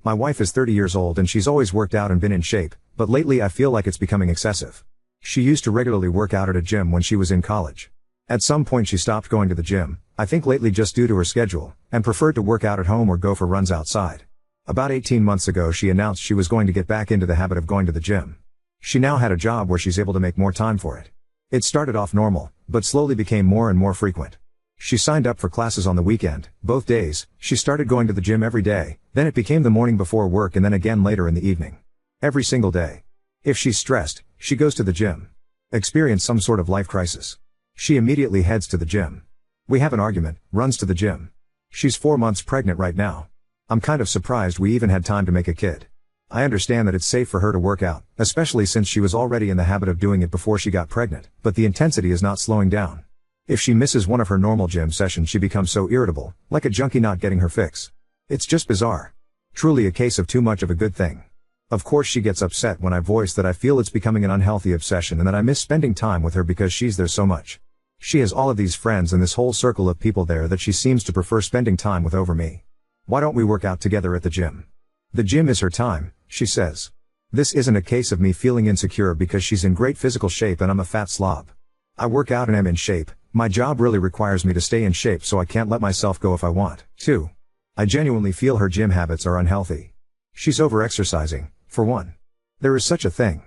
My wife is 30 years old and she's always worked out and been in shape, but lately I feel like it's becoming excessive. She used to regularly work out at a gym when she was in college. At some point she stopped going to the gym, I think lately just due to her schedule, and preferred to work out at home or go for runs outside. About 18 months ago she announced she was going to get back into the habit of going to the gym. She now had a job where she's able to make more time for it. It started off normal, but slowly became more and more frequent. She signed up for classes on the weekend, both days. She started going to the gym every day, then it became the morning before work and then again later in the evening. Every single day. If she's stressed, she goes to the gym. Experience some sort of life crisis. She immediately heads to the gym. We have an argument, runs to the gym. She's 4 months pregnant right now. I'm kind of surprised we even had time to make a kid. I understand that it's safe for her to work out, especially since she was already in the habit of doing it before she got pregnant, but the intensity is not slowing down. If she misses one of her normal gym sessions she becomes so irritable, like a junkie not getting her fix. It's just bizarre. Truly a case of too much of a good thing. Of course she gets upset when I voice that I feel it's becoming an unhealthy obsession and that I miss spending time with her because she's there so much. She has all of these friends and this whole circle of people there that she seems to prefer spending time with over me. Why don't we work out together at the gym? The gym is her time, she says. This isn't a case of me feeling insecure because she's in great physical shape and I'm a fat slob. I work out and am in shape. My job really requires me to stay in shape so I can't let myself go if I want to. I genuinely feel her gym habits are unhealthy. She's over-exercising, for one. There is such a thing.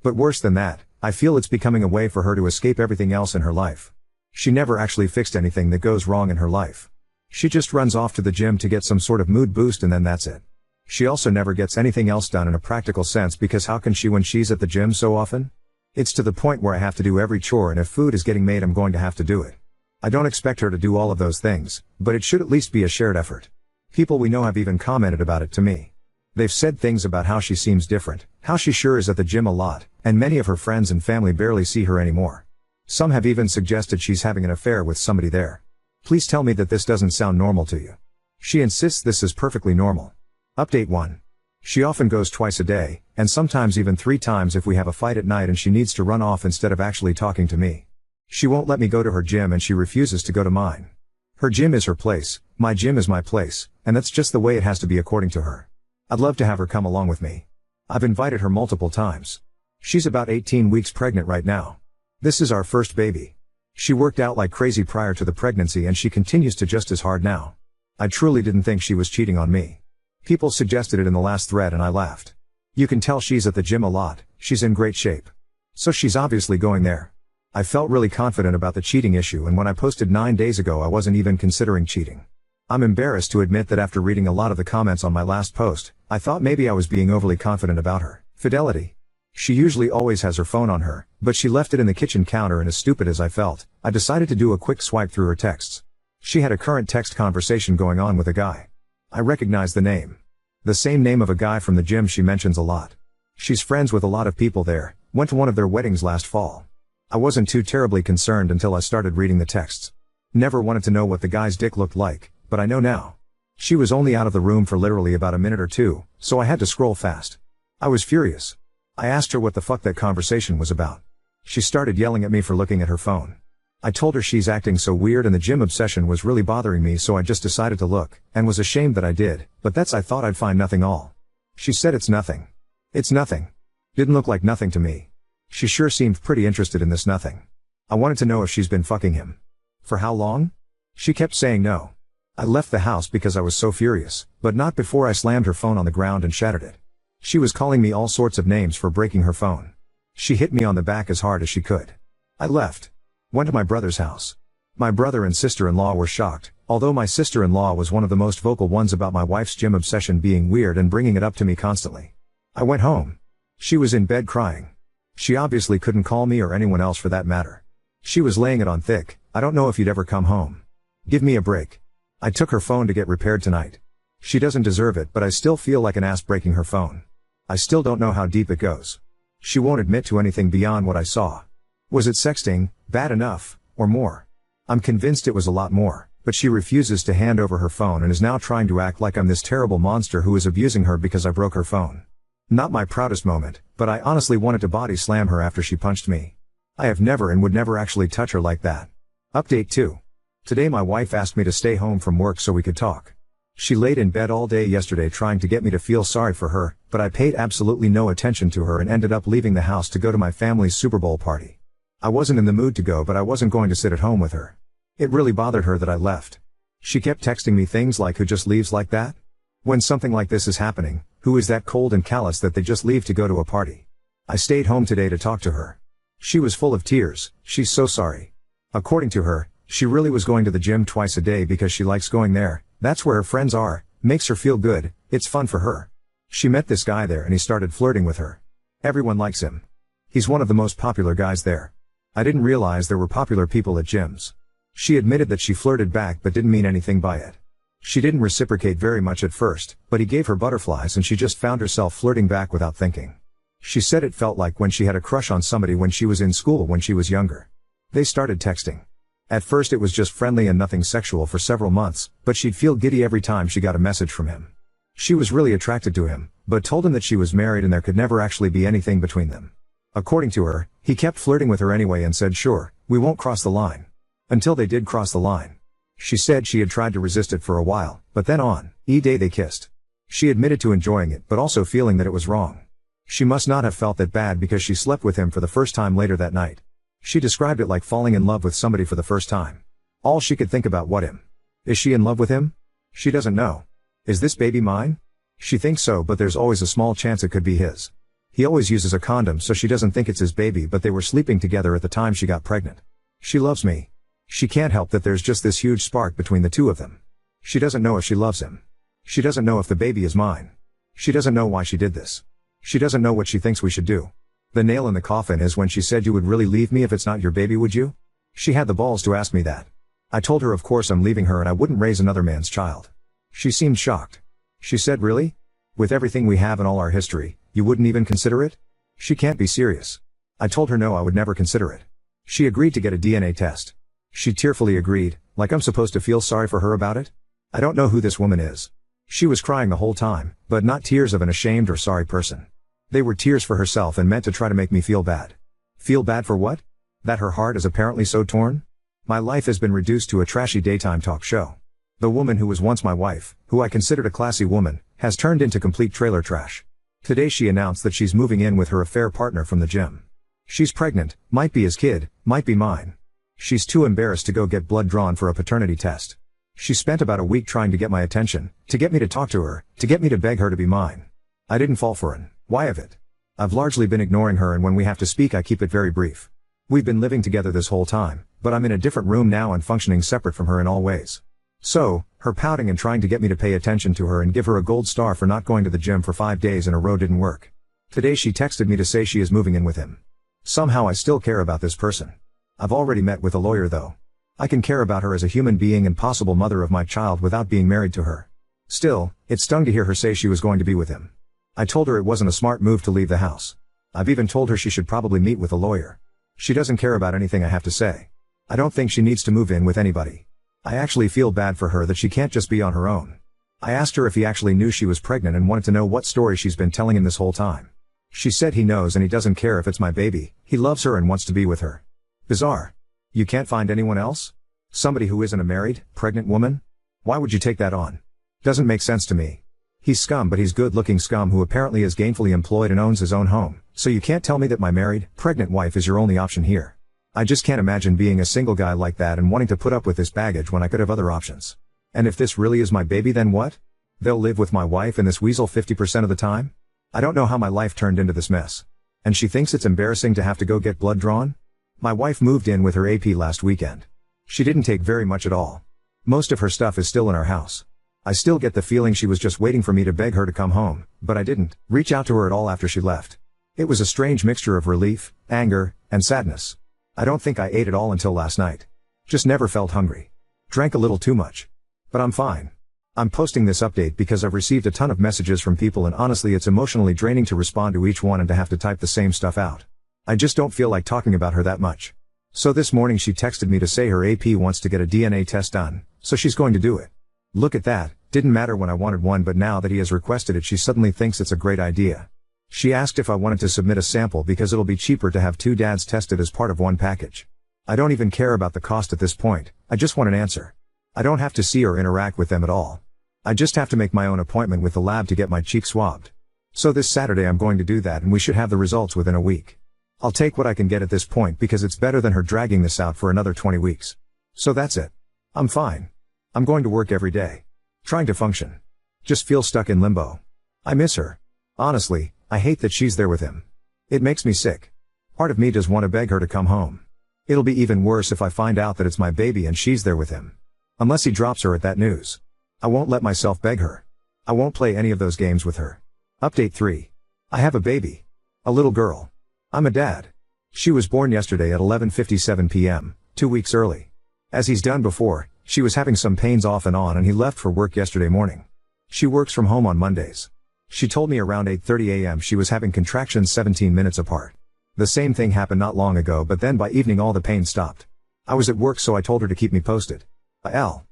But worse than that, I feel it's becoming a way for her to escape everything else in her life. She never actually fixed anything that goes wrong in her life. She just runs off to the gym to get some sort of mood boost and then that's it. She also never gets anything else done in a practical sense because how can she when she's at the gym so often? It's to the point where I have to do every chore and if food is getting made I'm going to have to do it. I don't expect her to do all of those things, but it should at least be a shared effort. People we know have even commented about it to me. They've said things about how she seems different, how she sure is at the gym a lot, and many of her friends and family barely see her anymore. Some have even suggested she's having an affair with somebody there. Please tell me that this doesn't sound normal to you. She insists this is perfectly normal. Update 1. She often goes twice a day, and sometimes even 3 times if we have a fight at night and she needs to run off instead of actually talking to me. She won't let me go to her gym and she refuses to go to mine. Her gym is her place, my gym is my place, and that's just the way it has to be according to her. I'd love to have her come along with me. I've invited her multiple times. She's about 18 weeks pregnant right now. This is our first baby. She worked out like crazy prior to the pregnancy and she continues to just as hard now. I truly didn't think she was cheating on me. People suggested it in the last thread and I laughed. You can tell she's at the gym a lot, she's in great shape. So she's obviously going there. I felt really confident about the cheating issue and when I posted 9 days ago I wasn't even considering cheating. I'm embarrassed to admit that after reading a lot of the comments on my last post, I thought maybe I was being overly confident about her fidelity. She usually always has her phone on her, but she left it in the kitchen counter and as stupid as I felt, I decided to do a quick swipe through her texts. She had a current text conversation going on with a guy. I recognized the name. The same name of a guy from the gym she mentions a lot. She's friends with a lot of people there, went to one of their weddings last fall. I wasn't too terribly concerned until I started reading the texts. Never wanted to know what the guy's dick looked like, but I know now. She was only out of the room for literally about a minute or two, so I had to scroll fast. I was furious. I asked her what the fuck that conversation was about. She started yelling at me for looking at her phone. I told her she's acting so weird and the gym obsession was really bothering me so I just decided to look, and was ashamed that I did, but I thought I'd find nothing all. She said it's nothing. It's nothing. Didn't look like nothing to me. She sure seemed pretty interested in this nothing. I wanted to know if she's been fucking him. For how long? She kept saying no. I left the house because I was so furious, but not before I slammed her phone on the ground and shattered it. She was calling me all sorts of names for breaking her phone. She hit me on the back as hard as she could. I left. Went to my brother's house. My brother and sister-in-law were shocked, although my sister-in-law was one of the most vocal ones about my wife's gym obsession being weird and bringing it up to me constantly. I went home. She was in bed crying. She obviously couldn't call me or anyone else for that matter. She was laying it on thick. I don't know if you'd ever come home. Give me a break. I took her phone to get repaired tonight. She doesn't deserve it, but I still feel like an ass breaking her phone. I still don't know how deep it goes. She won't admit to anything beyond what I saw. Was it sexting, bad enough, or more? I'm convinced it was a lot more, but she refuses to hand over her phone and is now trying to act like I'm this terrible monster who is abusing her because I broke her phone. Not my proudest moment, but I honestly wanted to body slam her after she punched me. I have never and would never actually touch her like that. Update 2. Today my wife asked me to stay home from work so we could talk. She laid in bed all day yesterday trying to get me to feel sorry for her, but I paid absolutely no attention to her and ended up leaving the house to go to my family's Super Bowl party. I wasn't in the mood to go, but I wasn't going to sit at home with her. It really bothered her that I left. She kept texting me things like, "Who just leaves like that? When something like this is happening, who is that cold and callous that they just leave to go to a party?" I stayed home today to talk to her. She was full of tears. She's so sorry. According to her, she really was going to the gym twice a day because she likes going there. That's where her friends are, makes her feel good, it's fun for her. She met this guy there and he started flirting with her. Everyone likes him. He's one of the most popular guys there. I didn't realize there were popular people at gyms. She admitted that she flirted back but didn't mean anything by it. She didn't reciprocate very much at first, but he gave her butterflies and she just found herself flirting back without thinking. She said it felt like when she had a crush on somebody when she was in school when she was younger. They started texting. At first it was just friendly and nothing sexual for several months, but she'd feel giddy every time she got a message from him. She was really attracted to him, but told him that she was married and there could never actually be anything between them. According to her, he kept flirting with her anyway and said, "Sure, we won't cross the line." Until they did cross the line. She said she had tried to resist it for a while, but then on E-Day they kissed. She admitted to enjoying it but also feeling that it was wrong. She must not have felt that bad because she slept with him for the first time later that night. She described it like falling in love with somebody for the first time. All she could think about what him. Is she in love with him? She doesn't know. Is this baby mine? She thinks so, but there's always a small chance it could be his. He always uses a condom so she doesn't think it's his baby, but they were sleeping together at the time she got pregnant. She loves me. She can't help that there's just this huge spark between the two of them. She doesn't know if she loves him. She doesn't know if the baby is mine. She doesn't know why she did this. She doesn't know what she thinks we should do. The nail in the coffin is when she said, "You would really leave me if it's not your baby, would you?" She had the balls to ask me that. I told her of course I'm leaving her and I wouldn't raise another man's child. She seemed shocked. She said, "Really? With everything we have and all our history, you wouldn't even consider it?" She can't be serious. I told her no, I would never consider it. She agreed to get a DNA test. She tearfully agreed, like I'm supposed to feel sorry for her about it? I don't know who this woman is. She was crying the whole time, but not tears of an ashamed or sorry person. They were tears for herself and meant to try to make me feel bad. Feel bad for what? That her heart is apparently so torn? My life has been reduced to a trashy daytime talk show. The woman who was once my wife, who I considered a classy woman, has turned into complete trailer trash. Today she announced that she's moving in with her affair partner from the gym. She's pregnant, might be his kid, might be mine. She's too embarrassed to go get blood drawn for a paternity test. She spent about a week trying to get my attention, to get me to talk to her, to get me to beg her to be mine. I didn't fall for an why of it. I've largely been ignoring her, and when we have to speak I keep it very brief. We've been living together this whole time, but I'm in a different room now and functioning separate from her in all ways. So, her pouting and trying to get me to pay attention to her and give her a gold star for not going to the gym for 5 days in a row didn't work. Today she texted me to say she is moving in with him. Somehow I still care about this person. I've already met with a lawyer though. I can care about her as a human being and possible mother of my child without being married to her. Still, it stung to hear her say she was going to be with him. I told her it wasn't a smart move to leave the house. I've even told her she should probably meet with a lawyer. She doesn't care about anything I have to say. I don't think she needs to move in with anybody. I actually feel bad for her that she can't just be on her own. I asked her if he actually knew she was pregnant and wanted to know what story she's been telling him this whole time. She said he knows and he doesn't care if it's my baby, he loves her and wants to be with her. Bizarre. You can't find anyone else? Somebody who isn't a married, pregnant woman? Why would you take that on? Doesn't make sense to me. He's scum, but he's good-looking scum who apparently is gainfully employed and owns his own home, so you can't tell me that my married, pregnant wife is your only option here. I just can't imagine being a single guy like that and wanting to put up with this baggage when I could have other options. And if this really is my baby, then what? They'll live with my wife and this weasel 50% of the time? I don't know how my life turned into this mess. And she thinks it's embarrassing to have to go get blood drawn? My wife moved in with her AP last weekend. She didn't take very much at all. Most of her stuff is still in our house. I still get the feeling she was just waiting for me to beg her to come home, but I didn't reach out to her at all after she left. It was a strange mixture of relief, anger, and sadness. I don't think I ate at all until last night. Just never felt hungry. Drank a little too much. But I'm fine. I'm posting this update because I've received a ton of messages from people and honestly it's emotionally draining to respond to each one and to have to type the same stuff out. I just don't feel like talking about her that much. So this morning she texted me to say her AP wants to get a DNA test done, so she's going to do it. Look at that, didn't matter when I wanted one, but now that he has requested it she suddenly thinks it's a great idea. She asked if I wanted to submit a sample because it'll be cheaper to have 2 dads tested as part of one package. I don't even care about the cost at this point, I just want an answer. I don't have to see or interact with them at all. I just have to make my own appointment with the lab to get my cheek swabbed. So this Saturday I'm going to do that and we should have the results within a week. I'll take what I can get at this point because it's better than her dragging this out for another 20 weeks. So that's it. I'm fine. I'm going to work every day. Trying to function. Just feel stuck in limbo. I miss her. Honestly, I hate that she's there with him. It makes me sick. Part of me does want to beg her to come home. It'll be even worse if I find out that it's my baby and she's there with him. Unless he drops her at that news. I won't let myself beg her. I won't play any of those games with her. Update 3. I have a baby. A little girl. I'm a dad. She was born yesterday at 11:57 p.m., 2 weeks early. As he's done before, she was having some pains off and on and he left for work yesterday morning. She works from home on Mondays. She told me around 8:30 a.m. she was having contractions 17 minutes apart. The same thing happened not long ago, but then by evening all the pain stopped. I was at work, so I told her to keep me posted.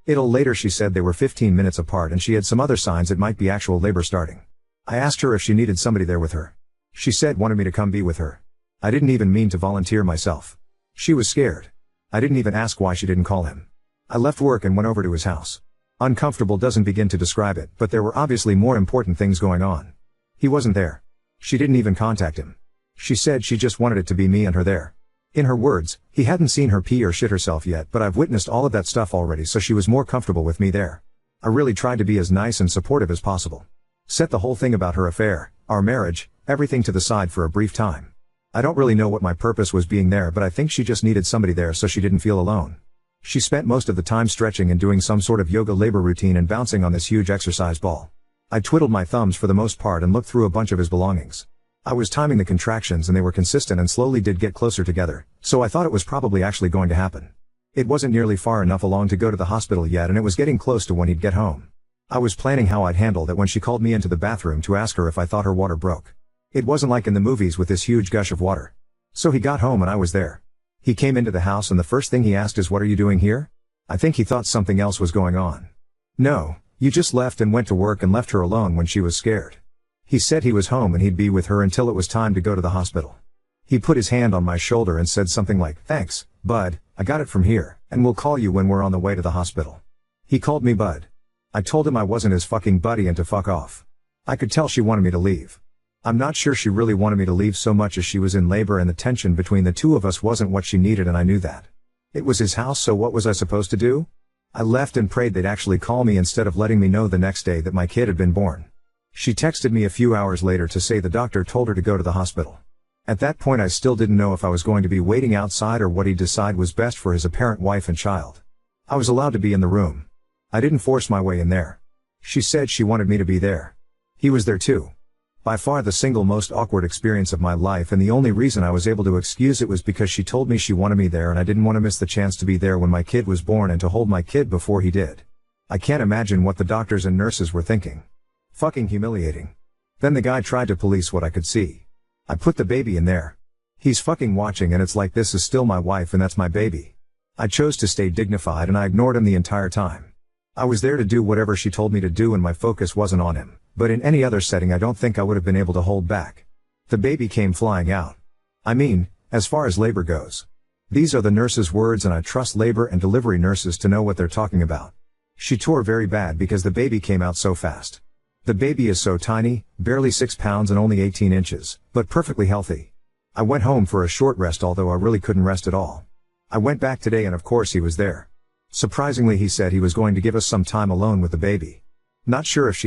It'll later she said they were 15 minutes apart and she had some other signs it might be actual labor starting. I asked her if she needed somebody there with her. She said wanted me to come be with her. I didn't even mean to volunteer myself. She was scared. I didn't even ask why she didn't call him. I left work and went over to his house. Uncomfortable doesn't begin to describe it, but there were obviously more important things going on. He wasn't there. She didn't even contact him. She said she just wanted it to be me and her there. In her words, he hadn't seen her pee or shit herself yet, but I've witnessed all of that stuff already, so she was more comfortable with me there. I really tried to be as nice and supportive as possible. Set the whole thing about her affair, our marriage, everything to the side for a brief time. I don't really know what my purpose was being there, but I think she just needed somebody there so she didn't feel alone. She spent most of the time stretching and doing some sort of yoga labor routine and bouncing on this huge exercise ball. I twiddled my thumbs for the most part and looked through a bunch of his belongings. I was timing the contractions and they were consistent and slowly did get closer together, so I thought it was probably actually going to happen. It wasn't nearly far enough along to go to the hospital yet and it was getting close to when he'd get home. I was planning how I'd handle that when she called me into the bathroom to ask her if I thought her water broke. It wasn't like in the movies with this huge gush of water. So he got home and I was there. He came into the house and the first thing he asked is, "What are you doing here?" I think he thought something else was going on. "No, you just left and went to work and left her alone when she was scared." He said he was home and he'd be with her until it was time to go to the hospital. He put his hand on my shoulder and said something like, "Thanks, bud, I got it from here, and we'll call you when we're on the way to the hospital." He called me bud. I told him I wasn't his fucking buddy and to fuck off. I could tell she wanted me to leave. I'm not sure she really wanted me to leave so much as she was in labor and the tension between the two of us wasn't what she needed and I knew that. It was his house, so what was I supposed to do? I left and prayed they'd actually call me instead of letting me know the next day that my kid had been born. She texted me a few hours later to say the doctor told her to go to the hospital. At that point I still didn't know if I was going to be waiting outside or what he'd decide was best for his apparent wife and child. I was allowed to be in the room. I didn't force my way in there. She said she wanted me to be there. He was there too. By far the single most awkward experience of my life, and the only reason I was able to excuse it was because she told me she wanted me there and I didn't want to miss the chance to be there when my kid was born and to hold my kid before he did. I can't imagine what the doctors and nurses were thinking. Fucking humiliating. Then the guy tried to police what I could see. I put the baby in there. He's fucking watching and it's like, this is still my wife and that's my baby. I chose to stay dignified and I ignored him the entire time. I was there to do whatever she told me to do and my focus wasn't on him, but in any other setting I don't think I would have been able to hold back. The baby came flying out. I mean, as far as labor goes. These are the nurse's words and I trust labor and delivery nurses to know what they're talking about. She tore very bad because the baby came out so fast. The baby is so tiny, barely 6 pounds and only 18 inches, but perfectly healthy. I went home for a short rest, although I really couldn't rest at all. I went back today and of course he was there. Surprisingly, he said he was going to give us some time alone with the baby. Not sure if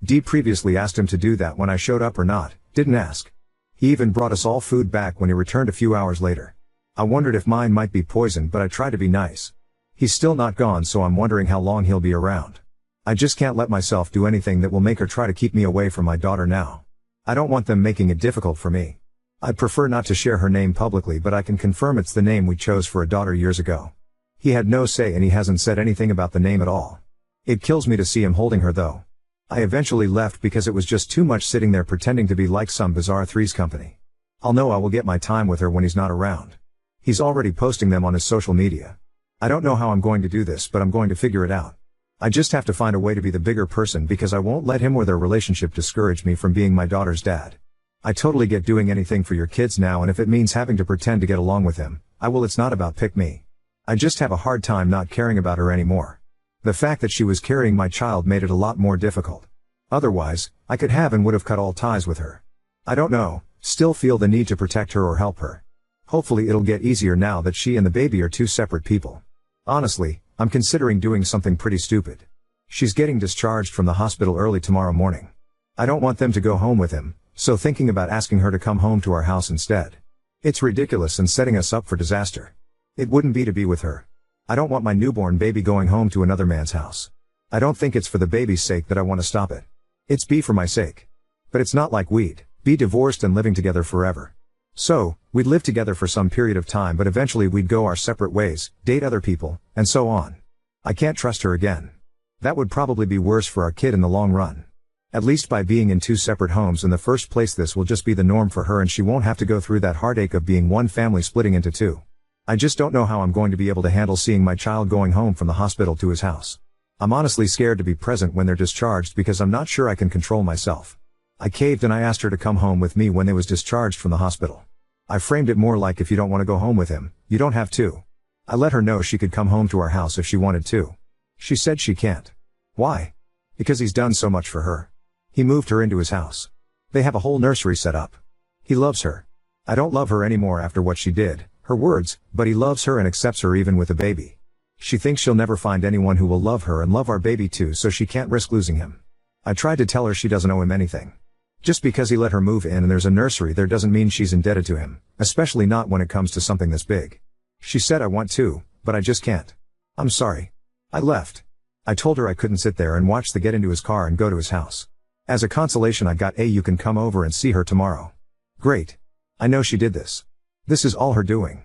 Dee previously asked him to do that when I showed up or not, didn't ask. He even brought us all food back when he returned a few hours later. I wondered if mine might be poisoned, but I tried to be nice. He's still not gone, so I'm wondering how long he'll be around. I just can't let myself do anything that will make her try to keep me away from my daughter now. I don't want them making it difficult for me. I'd prefer not to share her name publicly, but I can confirm it's the name we chose for a daughter years ago. He had no say and he hasn't said anything about the name at all. It kills me to see him holding her though. I eventually left because it was just too much sitting there pretending to be like some bizarre Three's Company. I'll know I will get my time with her when he's not around. He's already posting them on his social media. I don't know how I'm going to do this, but I'm going to figure it out. I just have to find a way to be the bigger person because I won't let him or their relationship discourage me from being my daughter's dad. I totally get doing anything for your kids now, and if it means having to pretend to get along with him, I will. It's not about pick me. I just have a hard time not caring about her anymore. The fact that she was carrying my child made it a lot more difficult. Otherwise, I could have and would have cut all ties with her. I don't know, still feel the need to protect her or help her. Hopefully it'll get easier now that she and the baby are two separate people. Honestly, I'm considering doing something pretty stupid. She's getting discharged from the hospital early tomorrow morning. I don't want them to go home with him, so thinking about asking her to come home to our house instead. It's ridiculous and setting us up for disaster. It wouldn't be to be with her. I don't want my newborn baby going home to another man's house. I don't think it's for the baby's sake that I want to stop it. It's B for my sake. But it's not like we'd be divorced and living together forever. So, we'd live together for some period of time but eventually we'd go our separate ways, date other people, and so on. I can't trust her again. That would probably be worse for our kid in the long run. At least by being in two separate homes in the first place this will just be the norm for her and she won't have to go through that heartache of being one family splitting into two. I just don't know how I'm going to be able to handle seeing my child going home from the hospital to his house. I'm honestly scared to be present when they're discharged because I'm not sure I can control myself. I caved and I asked her to come home with me when they was discharged from the hospital. I framed it more like if you don't want to go home with him, you don't have to. I let her know she could come home to our house if she wanted to. She said she can't. Why? Because he's done so much for her. He moved her into his house. They have a whole nursery set up. He loves her. I don't love her anymore after what she did, her words, but he loves her and accepts her even with a baby. She thinks she'll never find anyone who will love her and love our baby too, so she can't risk losing him. I tried to tell her she doesn't owe him anything. Just because he let her move in and there's a nursery there doesn't mean she's indebted to him, especially not when it comes to something this big. She said I want to, but I just can't. I'm sorry. I left. I told her I couldn't sit there and watch the get into his car and go to his house. As a consolation I got you can come over and see her tomorrow. Great. I know she did this. This is all her doing.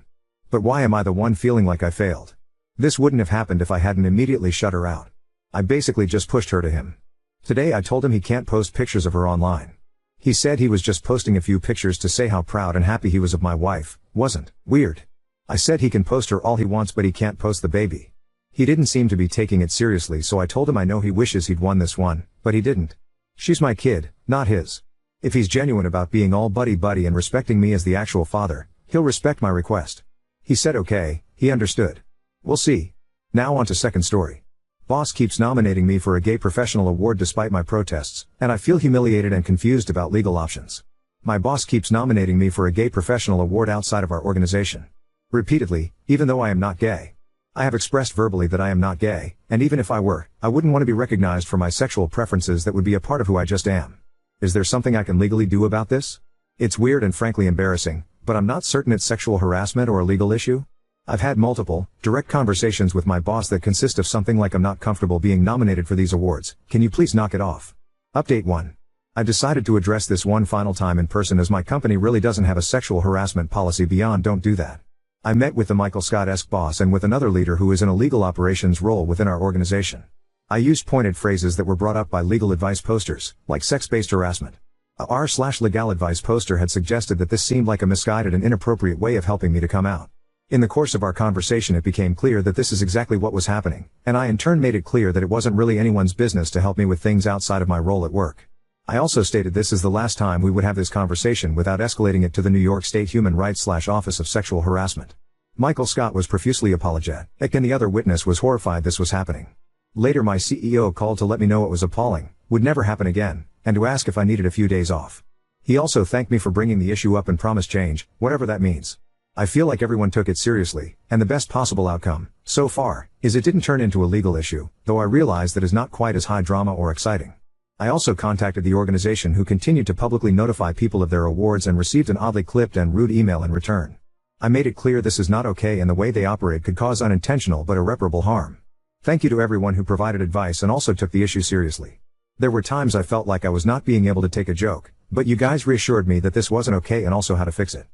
But why am I the one feeling like I failed? This wouldn't have happened if I hadn't immediately shut her out. I basically just pushed her to him. Today I told him he can't post pictures of her online. He said he was just posting a few pictures to say how proud and happy he was of my wife. Wasn't weird. I said he can post her all he wants but he can't post the baby. He didn't seem to be taking it seriously, so I told him I know he wishes he'd won this one, but he didn't. She's my kid, not his. If he's genuine about being all buddy-buddy and respecting me as the actual father, he'll respect my request. He said okay, he understood. We'll see. Now on to second story. Boss keeps nominating me for a gay professional award despite my protests, and I feel humiliated and confused about legal options. My boss keeps nominating me for a gay professional award outside of our organization. Repeatedly, even though I am not gay. I have expressed verbally that I am not gay, and even if I were, I wouldn't want to be recognized for my sexual preferences. That would be a part of who I just am. Is there something I can legally do about this? It's weird and frankly embarrassing, but I'm not certain it's sexual harassment or a legal issue. I've had multiple, direct conversations with my boss that consist of something like I'm not comfortable being nominated for these awards, can you please knock it off? Update 1. I've decided to address this one final time in person as my company really doesn't have a sexual harassment policy beyond don't do that. I met with the Michael Scott-esque boss and with another leader who is in a legal operations role within our organization. I used pointed phrases that were brought up by legal advice posters, like sex-based harassment. A r/legal advice poster had suggested that this seemed like a misguided and inappropriate way of helping me to come out. In the course of our conversation it became clear that this is exactly what was happening, and I in turn made it clear that it wasn't really anyone's business to help me with things outside of my role at work. I also stated this is the last time we would have this conversation without escalating it to the New York State Human Rights / Office of Sexual Harassment. Michael Scott was profusely apologetic and the other witness was horrified this was happening. Later my CEO called to let me know it was appalling, would never happen again, and to ask if I needed a few days off. He also thanked me for bringing the issue up and promised change, whatever that means. I feel like everyone took it seriously, and the best possible outcome, so far, is it didn't turn into a legal issue, though I realize that is not quite as high drama or exciting. I also contacted the organization who continued to publicly notify people of their awards and received an oddly clipped and rude email in return. I made it clear this is not okay and the way they operate could cause unintentional but irreparable harm. Thank you to everyone who provided advice and also took the issue seriously. There were times I felt like I was not being able to take a joke, but you guys reassured me that this wasn't okay and also how to fix it.